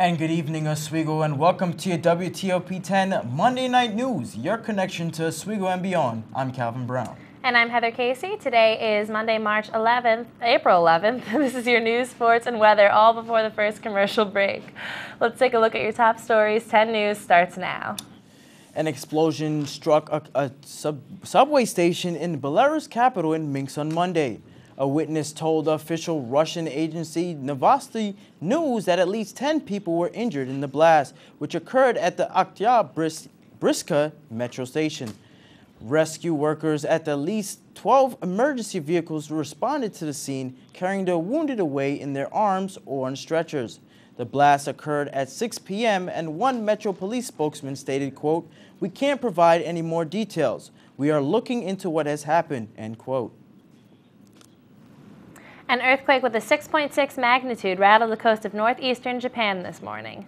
And good evening, Oswego, and welcome to your WTOP 10 Monday Night News, your connection to Oswego and beyond. I'm Calvin Brown. And I'm Heather Casey. Today is Monday, April 11th. This is your news, sports, and weather, all before the first commercial break. Let's take a look at your top stories. 10 News starts now. An explosion struck a subway station in Belarus capital in Minsk on Monday. A witness told the official Russian agency Novosti News that at least 10 people were injured in the blast, which occurred at the Oktyabrska metro station. Rescue workers at the least 12 emergency vehicles responded to the scene, carrying the wounded away in their arms or on stretchers. The blast occurred at 6 p.m. and one Metro Police spokesman stated, quote, "We can't provide any more details. We are looking into what has happened," end quote. An earthquake with a 6.6 magnitude rattled the coast of northeastern Japan this morning.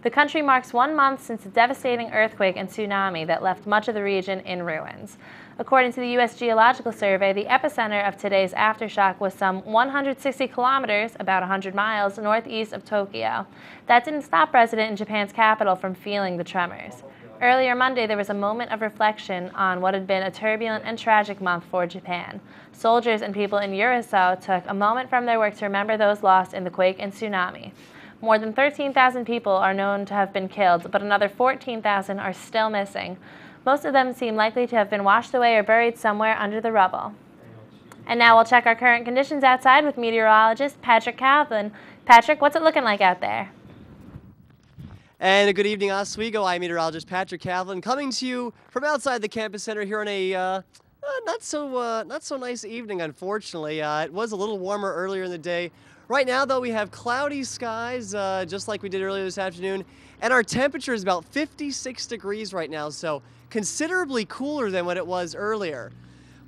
The country marks 1 month since a devastating earthquake and tsunami that left much of the region in ruins. According to the U.S. Geological Survey, the epicenter of today's aftershock was some 160 kilometers, about 100 miles, northeast of Tokyo. That didn't stop residents in Japan's capital from feeling the tremors. Earlier Monday, there was a moment of reflection on what had been a turbulent and tragic month for Japan. Soldiers and people in Urusao took a moment from their work to remember those lost in the quake and tsunami. More than 13,000 people are known to have been killed, but another 14,000 are still missing. Most of them seem likely to have been washed away or buried somewhere under the rubble. And now we'll check our current conditions outside with meteorologist Patrick Cavlin. Patrick, what's it looking like out there? And a good evening, Oswego. I'm meteorologist Patrick Cavlin, coming to you from outside the campus center here on a not so nice evening, unfortunately. It was a little warmer earlier in the day. Right now, though, we have cloudy skies, just like we did earlier this afternoon, and our temperature is about 56 degrees right now, so considerably cooler than what it was earlier.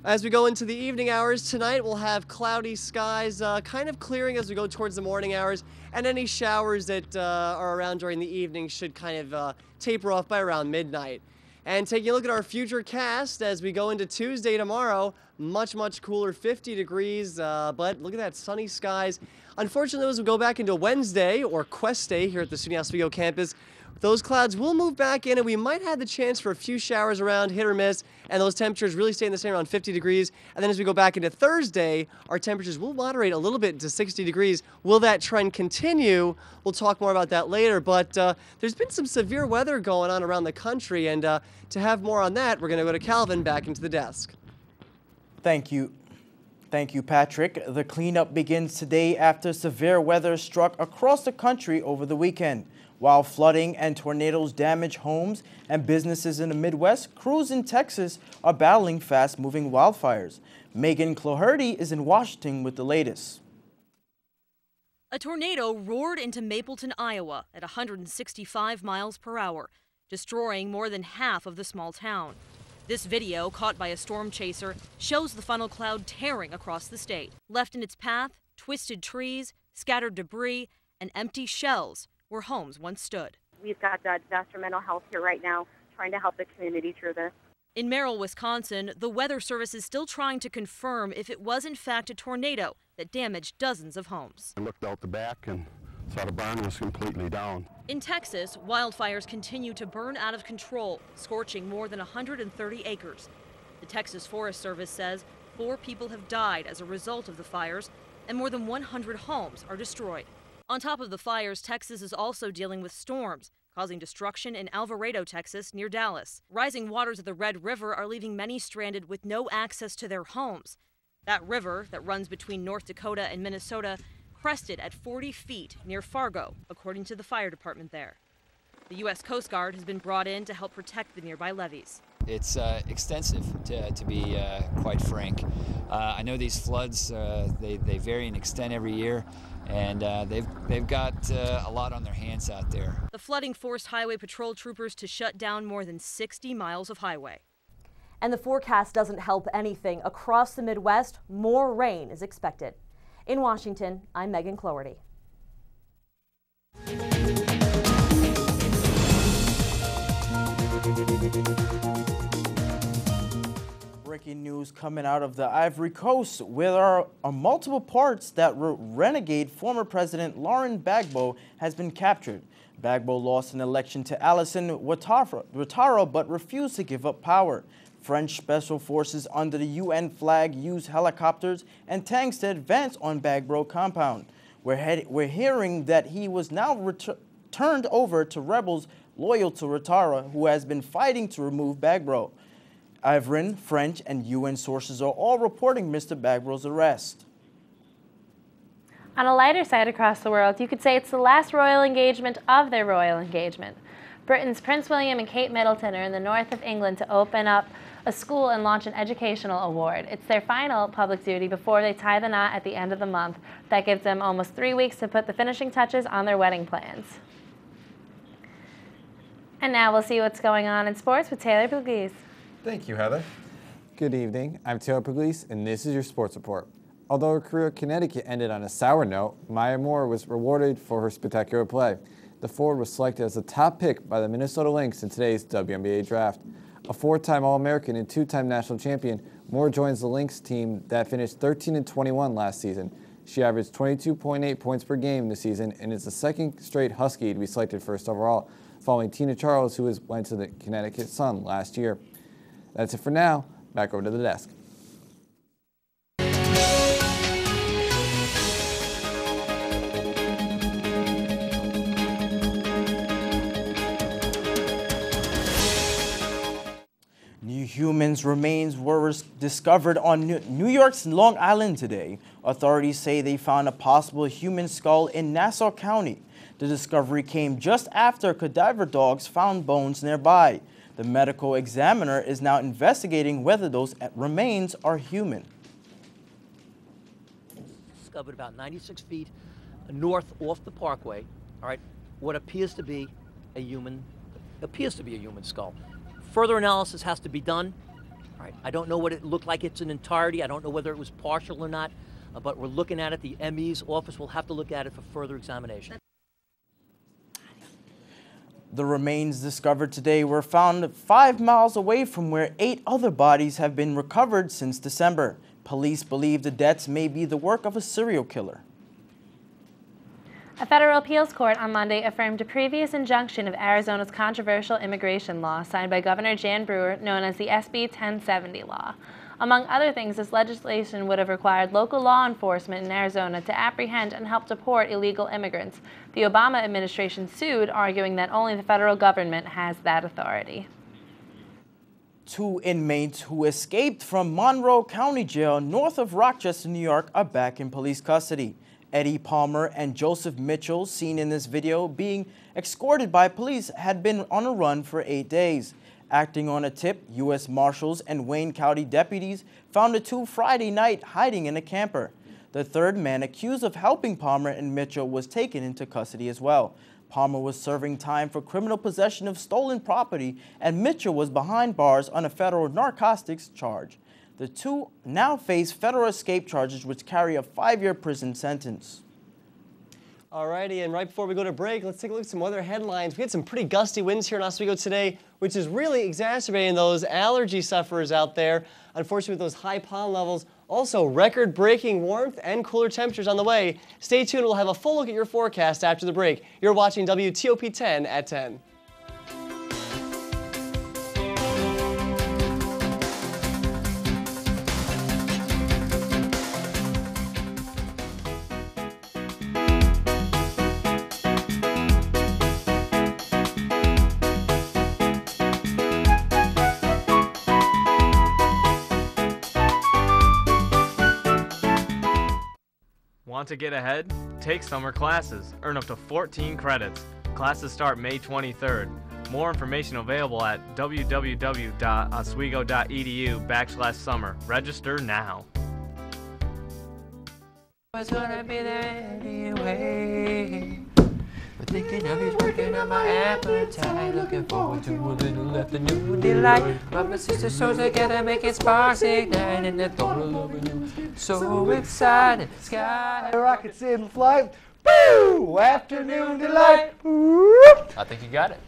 As we go into the evening hours tonight, we'll have cloudy skies, kind of clearing as we go towards the morning hours, and any showers that are around during the evening should kind of taper off by around midnight. And taking a look at our future cast as we go into Tuesday tomorrow, much cooler, 50 degrees, but look at that, sunny skies. Unfortunately, as we go back into Wednesday, or Quest Day here at the SUNY Oswego campus, those clouds will move back in, and we might have the chance for a few showers around, hit or miss, and those temperatures really staying the same around 50 degrees. And then as we go back into Thursday, our temperatures will moderate a little bit to 60 degrees. Will that trend continue? We'll talk more about that later, but there's been some severe weather going on around the country, and to have more on that, we're going to go to Calvin back into the desk. Thank you. Thank you, Patrick. The cleanup begins today after severe weather struck across the country over the weekend. While flooding and tornadoes damage homes and businesses in the Midwest, crews in Texas are battling fast-moving wildfires. Megan Cloherty is in Washington with the latest. A tornado roared into Mapleton, Iowa at 165 miles per hour, destroying more than half of the small town. This video, caught by a storm chaser, shows the funnel cloud tearing across the state. Left in its path, twisted trees, scattered debris, and empty shells where homes once stood. We've got disaster mental health here right now, trying to help the community through this. In Merrill, Wisconsin, the Weather Service is still trying to confirm if it was in fact a tornado that damaged dozens of homes. I looked out the back and saw the barn was completely down. In Texas, wildfires continue to burn out of control, scorching more than 130 acres. The Texas Forest Service says 4 people have died as a result of the fires, and more than 100 homes are destroyed. On top of the fires, Texas is also dealing with storms, causing destruction in Alvarado, Texas, near Dallas. Rising waters of the Red River are leaving many stranded with no access to their homes. That river, that runs between North Dakota and Minnesota, crested at 40 feet near Fargo, according to the fire department there. The U.S. Coast Guard has been brought in to help protect the nearby levees. It's extensive, to be quite frank. I know these floods, they vary in extent every year, and they've got a lot on their hands out there. The flooding forced highway patrol troopers to shut down more than 60 miles of highway. And the forecast doesn't help anything. Across the Midwest, more rain is expected. In Washington, I'm Megan Cloherty. Breaking news coming out of the Ivory Coast, where there are multiple parts that renegade former President Laurent Gbagbo has been captured. Gbagbo lost an election to Alassane Ouattara but refused to give up power. French special forces under the UN flag used helicopters and tanks to advance on Gbagbo compound. We're hearing that he was now turned over to rebels loyal to Ouattara, who has been fighting to remove Gbagbo. Ivorian, French, and UN sources are all reporting Mr. Gbagbo's arrest. On a lighter side across the world, you could say it's the last royal engagement of their royal engagement. Britain's Prince William and Kate Middleton are in the north of England to open up a school and launch an educational award. It's their final public duty before they tie the knot at the end of the month. That gives them almost 3 weeks to put the finishing touches on their wedding plans. And now we'll see what's going on in sports with Taylor Pugliese. Thank you, Heather. Good evening. I'm Taylor Pugliese, and this is your sports report. Although her career at Connecticut ended on a sour note, Maya Moore was rewarded for her spectacular play. The forward was selected as the top pick by the Minnesota Lynx in today's WNBA draft. A four-time All-American and two-time national champion, Moore joins the Lynx team that finished 13-21 last season. She averaged 22.8 points per game this season and is the second straight Husky to be selected first overall, following Tina Charles, who went to the Connecticut Sun last year. That's it for now. Back over to the desk. New humans' remains were discovered on New York's Long Island today. Authorities say they found a possible human skull in Nassau County. The discovery came just after cadaver dogs found bones nearby. The medical examiner is now investigating whether those remains are human. Discovered about 96 feet north off the parkway, all right, what appears to be a human skull. Further analysis has to be done. All right, I don't know what it looked like it's in entirety. I don't know whether it was partial or not, but we're looking at it. The ME's office will have to look at it for further examination. The remains discovered today were found 5 miles away from where 8 other bodies have been recovered since December. Police believe the deaths may be the work of a serial killer. A federal appeals court on Monday affirmed a previous injunction of Arizona's controversial immigration law signed by Governor Jan Brewer, known as the SB 1070 law. Among other things, this legislation would have required local law enforcement in Arizona to apprehend and help deport illegal immigrants. The Obama administration sued, arguing that only the federal government has that authority. 2 inmates who escaped from Monroe County Jail north of Rochester, New York, are back in police custody. Eddie Palmer and Joseph Mitchell, seen in this video being escorted by police, had been on a run for 8 days. Acting on a tip, U.S. Marshals and Wayne County deputies found the 2 Friday night hiding in a camper. The third man accused of helping Palmer and Mitchell was taken into custody as well. Palmer was serving time for criminal possession of stolen property, and Mitchell was behind bars on a federal narcotics charge. The 2 now face federal escape charges which carry a 5-year prison sentence. Alrighty, and right before we go to break, let's take a look at some weather headlines. We had some pretty gusty winds here in Oswego today, which is really exacerbating those allergy sufferers out there. Unfortunately, with those high pollen levels, also record-breaking warmth and cooler temperatures on the way. Stay tuned, we'll have a full look at your forecast after the break. You're watching WTOP 10 at 10. Want to get ahead? Take summer classes. Earn up to 14 credits. Classes start May 23rd. More information available at www.oswego.edu/summer. Register now. Was gonna be there anyway. But thinking of you's working on my appetite. Looking forward to a little afternoon delight. But my sister shows together, making sparks ignite. And the thought of loving you, so excited. Sky rockets in flight. Woo! Afternoon delight. I think you got it.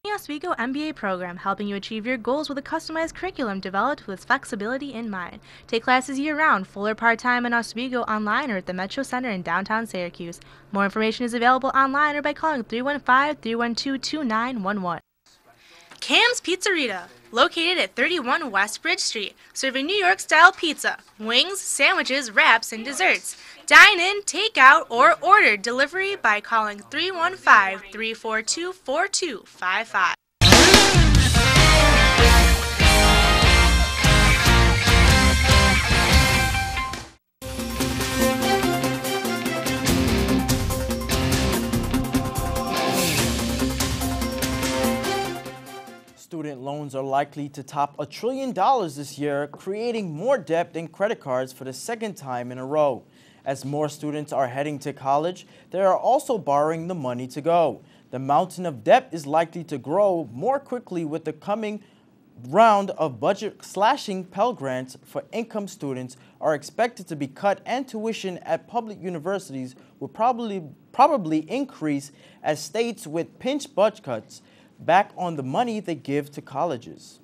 The Oswego MBA program, helping you achieve your goals with a customized curriculum developed with flexibility in mind. Take classes year-round, full or part-time in Oswego, online or at the Metro Center in downtown Syracuse. More information is available online or by calling 315-312-2911. Cam's Pizzeria, located at 31 West Bridge Street, serving New York-style pizza, wings, sandwiches, wraps, and desserts. Dine in, take out, or order delivery by calling 315-342-4255. Student loans are likely to top $1 trillion this year, creating more debt than credit cards for the second time in a row. As more students are heading to college, they are also borrowing the money to go. The mountain of debt is likely to grow more quickly with the coming round of budget-slashing Pell Grants for income students are expected to be cut, and tuition at public universities will probably increase as states with pinch budget cuts back on the money they give to colleges.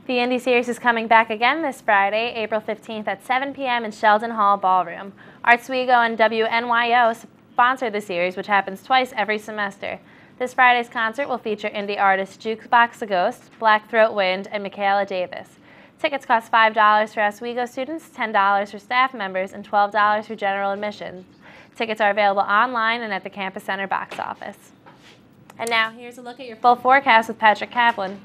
The Indie Series is coming back again this Friday, April 15th at 7 p.m. in Sheldon Hall Ballroom. Oswego and WNYO sponsor the series, which happens twice every semester. This Friday's concert will feature indie artists Jukebox the Ghost, Black Throat Wind, and Michaela Davis. Tickets cost $5 for Oswego students, $10 for staff members, and $12 for general admission. Tickets are available online and at the Campus Center box office. And now, here's a look at your full forecast with Patrick Cavlin.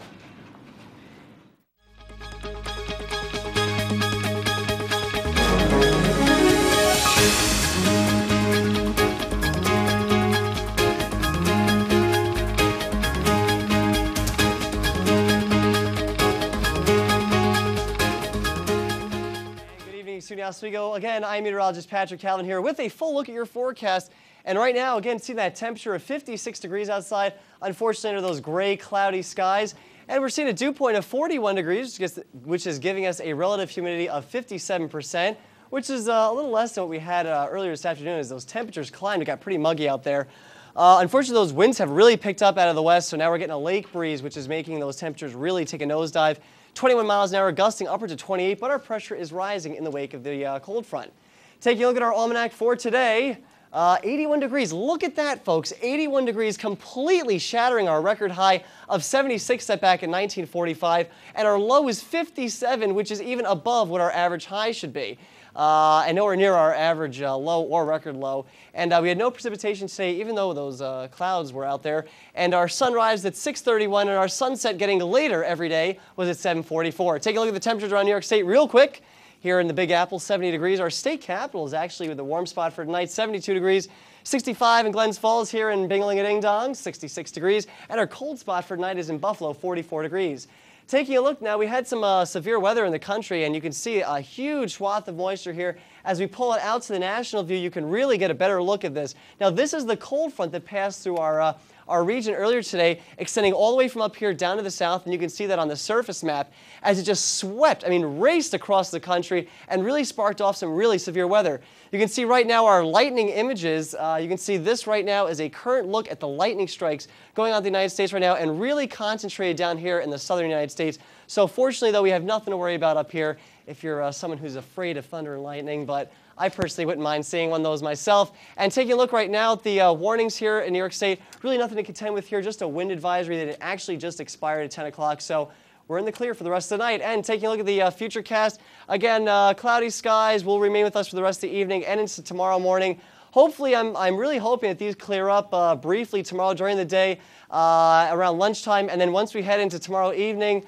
SUNY Oswego. Again, I'm meteorologist Patrick Cavlin here with a full look at your forecast. And right now, again, see that temperature of 56 degrees outside, unfortunately, under those gray, cloudy skies. And we're seeing a dew point of 41 degrees, which is giving us a relative humidity of 57%, which is a little less than what we had earlier this afternoon as those temperatures climbed. It got pretty muggy out there. Unfortunately, those winds have really picked up out of the west, so now we're getting a lake breeze, which is making those temperatures really take a nosedive. 21 miles an hour, gusting upward to 28, but our pressure is rising in the wake of the cold front. Taking a look at our almanac for today, 81 degrees. Look at that, folks. 81 degrees, completely shattering our record high of 76 set back in 1945, and our low is 57, which is even above what our average high should be. And nowhere near our average low or record low. And we had no precipitation today, even though those clouds were out there. And our sunrise at 6:31, and our sunset getting later every day was at 7:44. Take a look at the temperatures around New York State real quick. Here in the Big Apple, 70 degrees. Our state capital is actually with the warm spot for tonight, 72 degrees. 65 in Glens Falls, here in Bingling-a-Ding-Dong, 66 degrees. And our cold spot for tonight is in Buffalo, 44 degrees. Taking a look now, we had some severe weather in the country, and you can see a huge swath of moisture here. As we pull it out to the national view, you can really get a better look at this. Now, this is the cold front that passed through our region earlier today, extending all the way from up here down to the south, and you can see that on the surface map as it just swept, raced across the country and really sparked off some really severe weather. You can see right now our lightning images. You can see this right now is a current look at the lightning strikes going on in the United States right now, and really concentrated down here in the southern United States. So fortunately, though, we have nothing to worry about up here if you're someone who's afraid of thunder and lightning, but I personally wouldn't mind seeing one of those myself. And taking a look right now at the warnings here in New York State, really nothing to contend with here, just a wind advisory that actually just expired at 10 o'clock. So we're in the clear for the rest of the night. And taking a look at the futurecast, again, cloudy skies will remain with us for the rest of the evening and into tomorrow morning. Hopefully, I'm really hoping that these clear up briefly tomorrow during the day around lunchtime. And then once we head into tomorrow evening,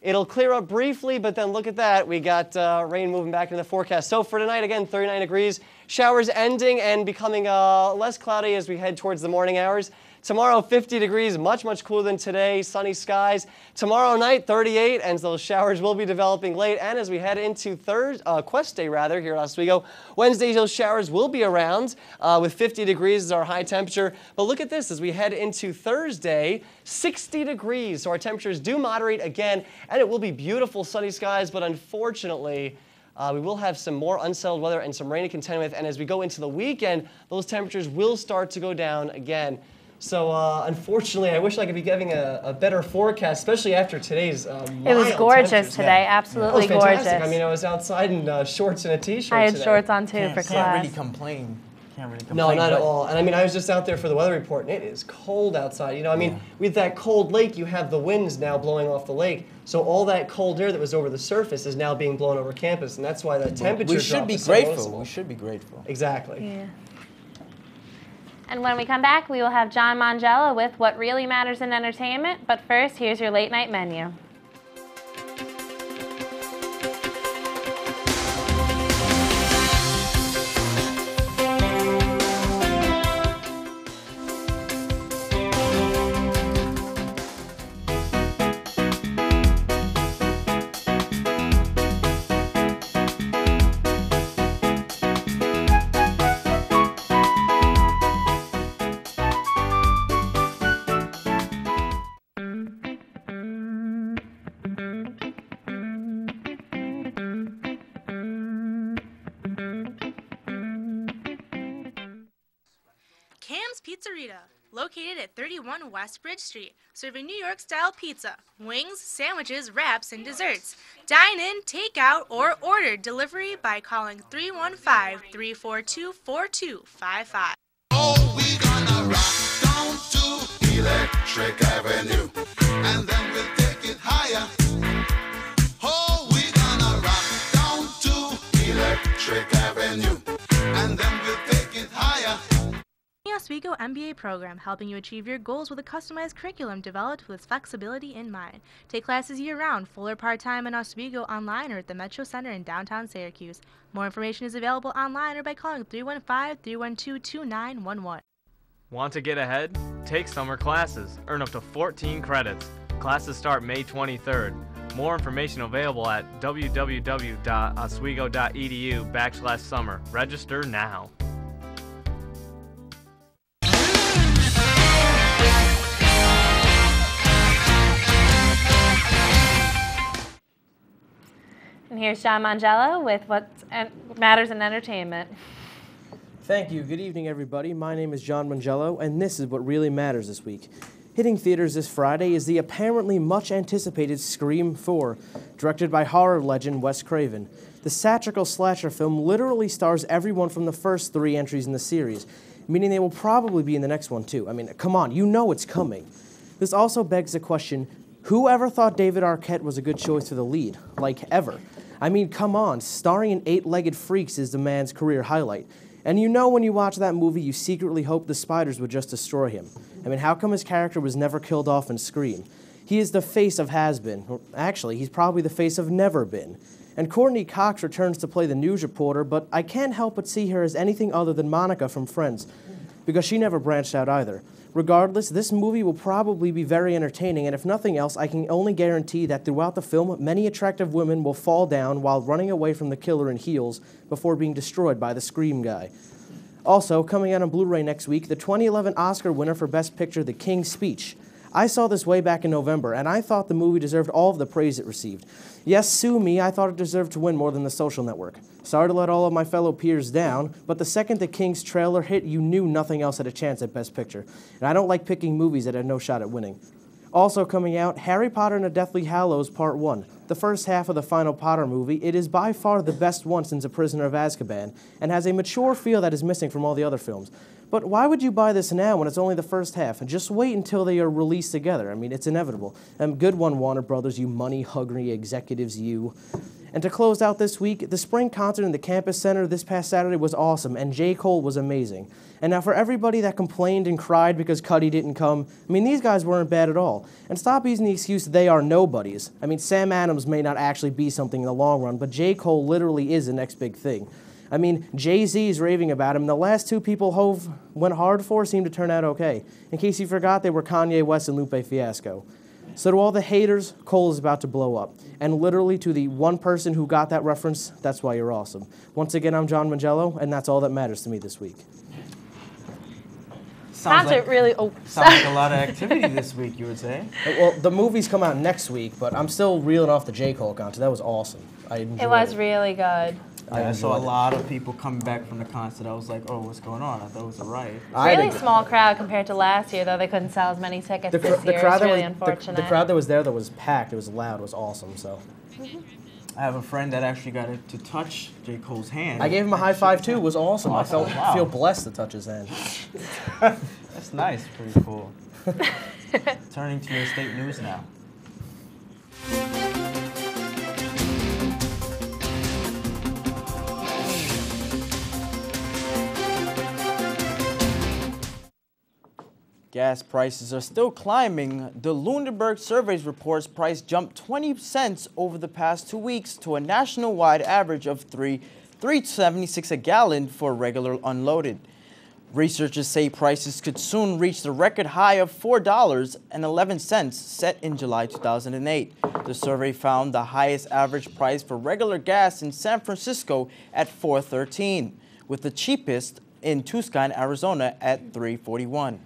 It'll clear up briefly, but then look at that. We got rain moving back into the forecast. So for tonight, again, 39 degrees. Showers ending and becoming less cloudy as we head towards the morning hours. Tomorrow, 50 degrees, much, much cooler than today, sunny skies. Tomorrow night, 38, and those showers will be developing late. And as we head into Quest Day, rather, here at Oswego, Wednesday, those showers will be around with 50 degrees as our high temperature. But look at this, as we head into Thursday, 60 degrees. So our temperatures do moderate again, and it will be beautiful sunny skies, but unfortunately, we will have some more unsettled weather and some rain to contend with. And as we go into the weekend, those temperatures will start to go down again. So unfortunately, I wish I could be giving a better forecast, especially after today's It was gorgeous today, absolutely gorgeous. I mean, I was outside in shorts and a t-shirt I had today. shorts on too for class. Can't really complain. No, not at all. And I mean, I was just out there for the weather report, and it is cold outside. You know, I mean, with that cold lake, you have the winds now blowing off the lake. So all that cold air that was over the surface is now being blown over campus, and that's why that temperature We should be grateful. We should be grateful. Exactly. Yeah. And when we come back, we will have John Mangello with What Really Matters in Entertainment. But first, here's your late night menu. Cam's Pizzeria, located at 31 West Bridge Street, serving New York-style pizza, wings, sandwiches, wraps, and desserts. Dine in, take out, or order delivery by calling 315-342-4255. Oh, we gonna rock down to Electric Avenue, and then we'll take it higher. Oh, we gonna rock down to Electric Avenue, and then we'll take it higher. The Oswego MBA program, helping you achieve your goals with a customized curriculum developed with flexibility in mind. Take classes year-round, full or part-time in Oswego, online or at the Metro Center in downtown Syracuse. More information is available online or by calling 315-312-2911. Want to get ahead? Take summer classes. Earn up to 14 credits. Classes start May 23rd. More information available at www.oswego.edu/summer. Register now. And here's John Mangello with What Matters in Entertainment. Thank you. Good evening, everybody. My name is John Mangello, and this is what really matters this week. Hitting theaters this Friday is the apparently much-anticipated Scream 4, directed by horror legend Wes Craven. The satirical slasher film literally stars everyone from the first 3 entries in the series, meaning they will probably be in the next one, too. I mean, come on, you know it's coming. This also begs the question, who ever thought David Arquette was a good choice for the lead? Like, ever. I mean, come on, starring in 8-Legged Freaks is the man's career highlight. And you know when you watch that movie, you secretly hope the spiders would just destroy him. I mean, how come his character was never killed off in Scream? He is the face of has-been. Actually, he's probably the face of never been. And Courtney Cox returns to play the news reporter, but I can't help but see her as anything other than Monica from Friends, because she never branched out either. Regardless, this movie will probably be very entertaining, and if nothing else, I can only guarantee that throughout the film, many attractive women will fall down while running away from the killer in heels before being destroyed by the Scream guy. Also, coming out on Blu-ray next week, the 2011 Oscar winner for Best Picture, The King's Speech. I saw this way back in November, and I thought the movie deserved all of the praise it received. Yes, sue me, I thought it deserved to win more than The Social Network. Sorry to let all of my fellow peers down, but the second The King's trailer hit, you knew nothing else had a chance at Best Picture. And I don't like picking movies that had no shot at winning. Also coming out, Harry Potter and the Deathly Hallows Part 1. The first half of the final Potter movie, it is by far the best one since A Prisoner of Azkaban, and has a mature feel that is missing from all the other films. But why would you buy this now when it's only the first half? And just wait until they are released together. I mean, it's inevitable. Good one, Warner Brothers, you money-hungry executives, you. And to close out this week, the spring concert in the Campus Center this past Saturday was awesome, and J. Cole was amazing. And now for everybody that complained and cried because Cudi didn't come, I mean, these guys weren't bad at all. And stop using the excuse they are nobodies. I mean, Sam Adams may not actually be something in the long run, but J. Cole literally is the next big thing. I mean, Jay-Z is raving about him, and the last two people Hove went hard for seemed to turn out okay. In case you forgot, they were Kanye West and Lupe Fiasco. So to all the haters, Cole is about to blow up. And literally to the one person who got that reference, that's why you're awesome. Once again, I'm John Mangello, and that's all that matters to me this week. Sounds like a lot of activity this week, you would say. Well, the movies come out next week, but I'm still reeling off the J. Cole concert. That was awesome. It was really good. I saw a lot of people coming back from the concert. I was like, oh, what's going on? I thought it was a riot. Really small crowd compared to last year, though they couldn't sell as many tickets this year. It's really unfortunate. The crowd that was there that was packed, it was loud, it was awesome. So. I have a friend that actually got to touch J. Cole's hand. I gave him a high five too. It was awesome. I feel blessed to touch his hand. That's nice. Pretty cool. Turning to your state news now. Gas prices are still climbing. The Lunenburg Surveys reports price jumped 20 cents over the past 2 weeks to a nationwide average of $3.76 a gallon for regular unloaded. Researchers say prices could soon reach the record high of $4.11 set in July 2008. The survey found the highest average price for regular gas in San Francisco at $4.13, with the cheapest in Tucson, Arizona at $3.41.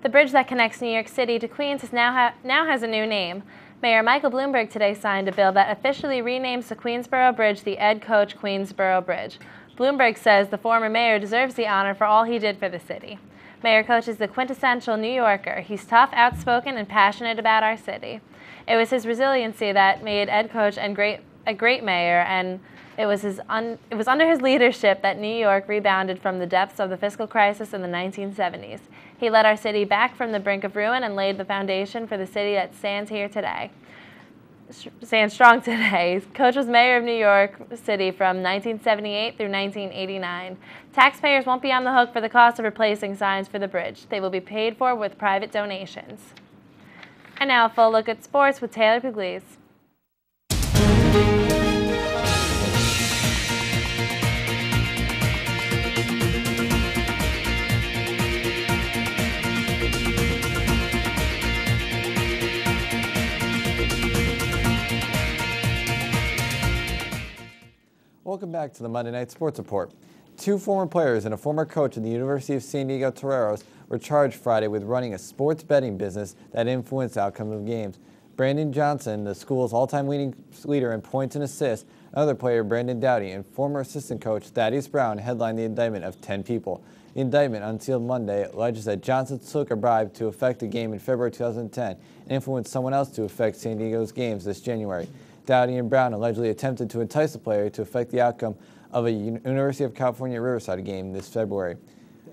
The bridge that connects New York City to Queens now has a new name. Mayor Michael Bloomberg today signed a bill that officially renames the Queensboro Bridge the Ed Koch Queensboro Bridge. Bloomberg says the former mayor deserves the honor for all he did for the city. Mayor Koch is the quintessential New Yorker. He's tough, outspoken, and passionate about our city. It was his resiliency that made Ed Koch a great mayor, and it was under his leadership that New York rebounded from the depths of the fiscal crisis in the 1970s. He led our city back from the brink of ruin and laid the foundation for the city that stands strong today. Koch was mayor of New York City from 1978 through 1989. Taxpayers won't be on the hook for the cost of replacing signs for the bridge. They will be paid for with private donations. And now a full look at sports with Taylor Pugliese. Welcome back to the Monday Night Sports Report. 2 former players and a former coach of the University of San Diego Toreros were charged Friday with running a sports betting business that influenced outcomes of games. Brandon Johnson, the school's all-time leader in points and assists, another player, Brandon Dowdy, and former assistant coach Thaddeus Brown headlined the indictment of 10 people. The indictment, unsealed Monday, alleges that Johnson took a bribe to affect a game in February 2010 and influenced someone else to affect San Diego's games this January. Dowdy and Brown allegedly attempted to entice the player to affect the outcome of a University of California Riverside game this February.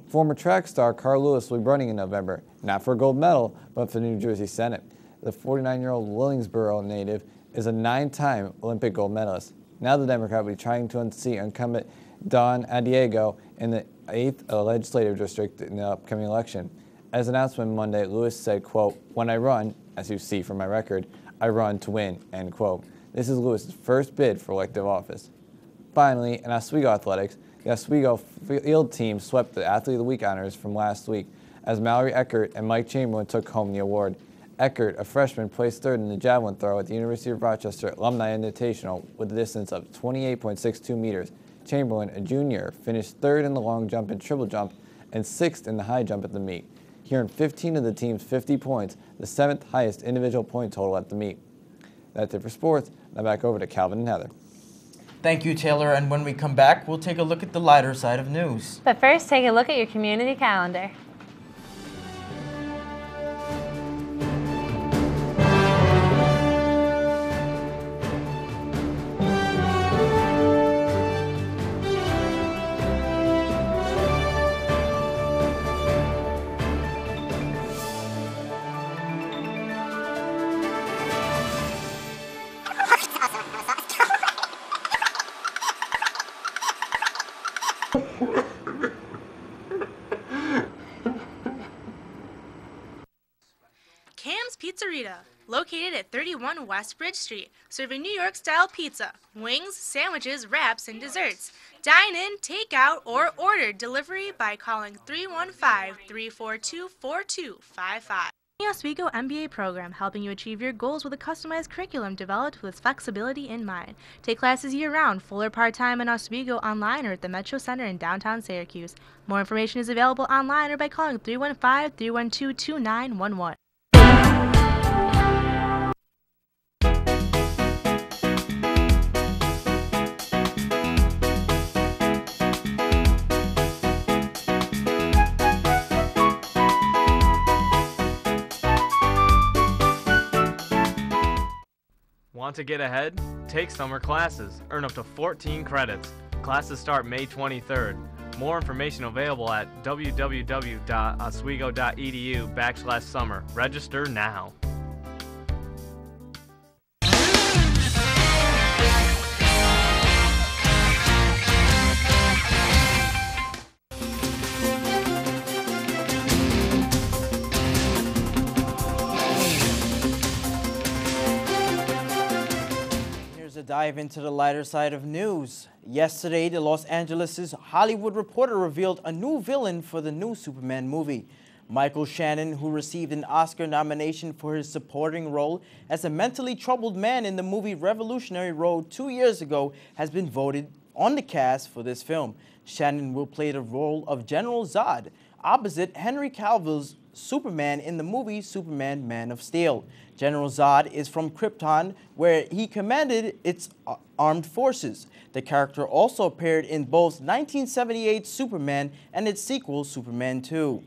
Former track star Carl Lewis will be running in November, not for a gold medal, but for the New Jersey Senate. The 49-year-old Willingsboro native is a 9-time Olympic gold medalist. Now the Democrat will be trying to unseat incumbent Don Adiego in the 8th legislative district in the upcoming election. As announced on Monday, Lewis said, quote, "When I run, as you see from my record, I run to win," end quote. This is Lewis's first bid for elective office. Finally, in Oswego athletics, the Oswego field team swept the Athlete of the Week honors from last week as Mallory Eckert and Mike Chamberlain took home the award. Eckert, a freshman, placed third in the javelin throw at the University of Rochester Alumni Invitational with a distance of 28.62 meters. Chamberlain, a junior, finished third in the long jump and triple jump and 6th in the high jump at the meet. He earned 15 of the team's 50 points, the 7th highest individual point total at the meet. That's it for sports. Now back over to Calvin and Heather. Thank you, Taylor. And when we come back, we'll take a look at the lighter side of news. But first, take a look at your community calendar. located at 31 West Bridge Street, serving New York-style pizza, wings, sandwiches, wraps, and desserts. Dine in, take out, or order delivery by calling 315-342-4255. The Oswego MBA program, helping you achieve your goals with a customized curriculum developed with flexibility in mind. Take classes year-round, full or part-time in Oswego, online or at the Metro Center in downtown Syracuse. More information is available online or by calling 315-312-2911. Want to get ahead? Take summer classes. Earn up to 14 credits. Classes start May 23rd. More information available at www.oswego.edu/summer. Register now. Dive into the lighter side of news. Yesterday, the Los Angeles' Hollywood Reporter revealed a new villain for the new Superman movie. Michael Shannon, who received an Oscar nomination for his supporting role as a mentally troubled man in the movie Revolutionary Road 2 years ago, has been voted on the cast for this film. Shannon will play the role of General Zod, opposite Henry Cavill's Superman in the movie Superman Man of Steel. General Zod is from Krypton, where he commanded its armed forces. The character also appeared in both 1978's Superman and its sequel, Superman 2.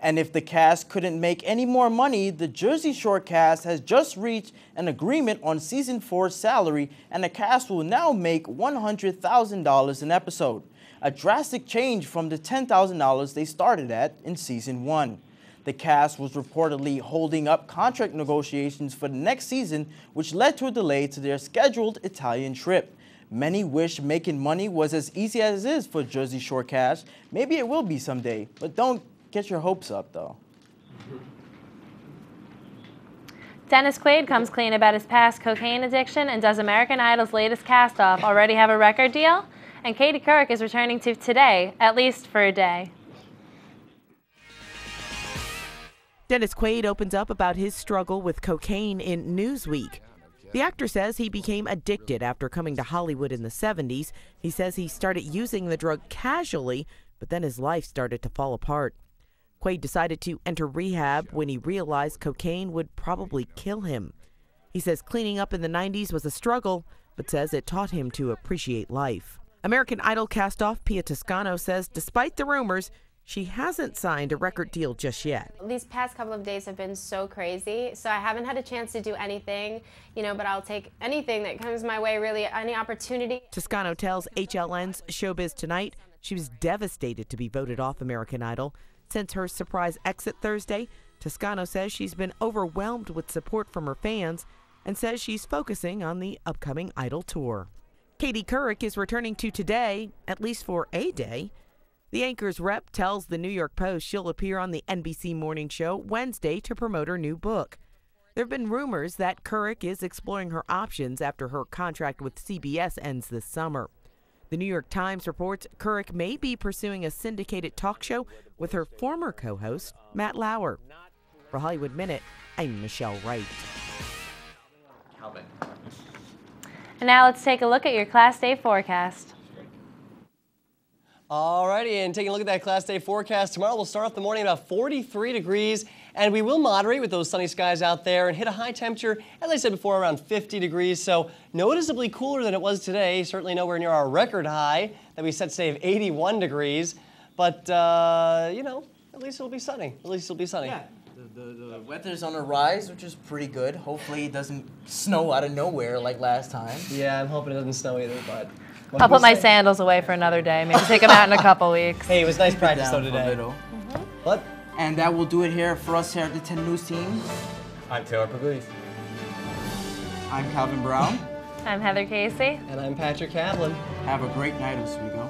And if the cast couldn't make any more money, the Jersey Shore cast has just reached an agreement on Season 4's salary, and the cast will now make $100,000 an episode, a drastic change from the $10,000 they started at in Season 1. The cast was reportedly holding up contract negotiations for the next season, which led to a delay to their scheduled Italian trip. Many wish making money was as easy as it is for Jersey Shore cast. Maybe it will be someday, but don't get your hopes up, though. Dennis Quaid comes clean about his past cocaine addiction and does American Idol's latest cast-off already have a record deal? And Katie Couric is returning to Today, at least for a day. Dennis Quaid opens up about his struggle with cocaine in Newsweek. The actor says he became addicted after coming to Hollywood in the 70s. He says he started using the drug casually, but then his life started to fall apart. Quaid decided to enter rehab when he realized cocaine would probably kill him. He says cleaning up in the 90s was a struggle, but says it taught him to appreciate life. American Idol cast-off Pia Toscano says despite the rumors, she hasn't signed a record deal just yet. These past couple of days have been so crazy, so I haven't had a chance to do anything, but I'll take anything that comes my way, really, any opportunity. Toscano tells HLN's Showbiz Tonight she was devastated to be voted off American Idol. Since her surprise exit Thursday, Toscano says she's been overwhelmed with support from her fans and says she's focusing on the upcoming Idol tour. Katie Couric is returning to Today, at least for a day. The anchor's rep tells the New York Post she'll appear on the NBC Morning Show Wednesday to promote her new book. There have been rumors that Couric is exploring her options after her contract with CBS ends this summer. The New York Times reports Couric may be pursuing a syndicated talk show with her former co-host, Matt Lauer. For Hollywood Minute, I'm Michelle Wright. And now let's take a look at your Class Day forecast. Alrighty, and taking a look at that Class Day forecast, tomorrow we'll start off the morning about 43 degrees, and we will moderate with those sunny skies out there and hit a high temperature, as I said before, around 50 degrees, so noticeably cooler than it was today, certainly nowhere near our record high that we set today of 81 degrees, but, at least it'll be sunny. At least it'll be sunny. Yeah. The weather's on the rise, which is pretty good. Hopefully it doesn't snow out of nowhere like last time. Yeah, I'm hoping it doesn't snow either, but... I'll put my sandals away for another day. Maybe take them out in a couple weeks. Hey, it was nice practice though today. What? And that will do it here for us here at the 10 News team. I'm Taylor Pugliese. I'm Calvin Brown. I'm Heather Casey. And I'm Patrick Cavlin. Have a great night, Oswego.